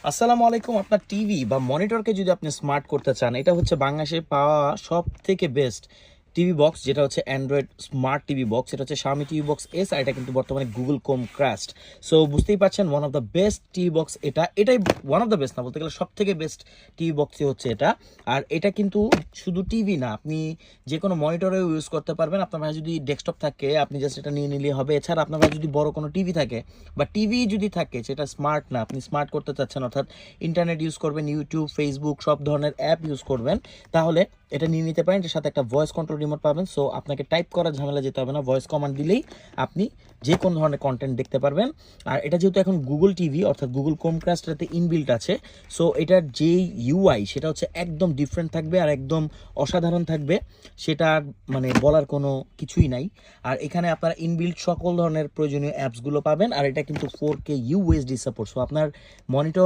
আসসালামু আলাইকুম। আপনার টিভি বা মনিটরকে যদি আপনি স্মার্ট করতে চান, এটা হচ্ছে বাংলাদেশে পাওয়া সব থেকে বেস্ট টিভি বক্স, যেটা হচ্ছে অ্যান্ড্রয়েড স্মার্ট টিভি বক্স। এটা হচ্ছে Xiaomi টিভি বক্স এস, আর এটা কিন্তু বর্তমানে গুগল ক্রোম ক্রাস্ট। সো বুঝতেই পারছেন, one of the best TV box এটাই ওয়ান অফ দ্য বেস্ট না, বলতে গেলে সব থেকে বেস্ট টিভি বক্সই হচ্ছে এটা। আর এটা কিন্তু শুধু টিভি না, আপনি যে কোনো মনিটরেও ইউজ করতে পারবেন। আপনার কাছে যদি ডেস্কটপ থাকে, আপনি জাস্ট এটা নিয়ে নিলে হবে। এছাড়া আপনার কাছে যদি বড় কোনো টিভি থাকে বা টিভি যদি থাকে সেটা স্মার্ট না, আপনি স্মার্ট করতে চাচ্ছেন, অর্থাৎ ইন্টারনেট ইউজ করবেন, ইউটিউব, ফেসবুক, সব ধরনের অ্যাপ ইউজ করবেন, তাহলে এটা নিয়ে নিতে পারেন। এর সাথে একটা ভয়েস কন্ট্রোল রিমোট পাবেন। সো আপনাকে টাইপ করার ঝামেলা যেতে হবে না, ভয়েস কমান্ড দিলেই আপনি যে কোনো ধরনের কন্টেন্ট দেখতে পারবেন। আর এটা যেহেতু এখন গুগল টিভি অর্থাৎ গুগল ক্রোমক্রাস্টটাতে ইনবিল্ট আছে, সো এটার যে ইউআই সেটা হচ্ছে একদম ডিফারেন্ট থাকবে আর একদম অসাধারণ থাকবে। সেটা মানে বলার কোনো কিছুই নাই। আর এখানে আপনারা ইনবিল্ট সকল ধরনের প্রয়োজনীয় অ্যাপসগুলো পাবেন। আর এটা কিন্তু 4K UHD সাপোর্ট। সো আপনার মনিটর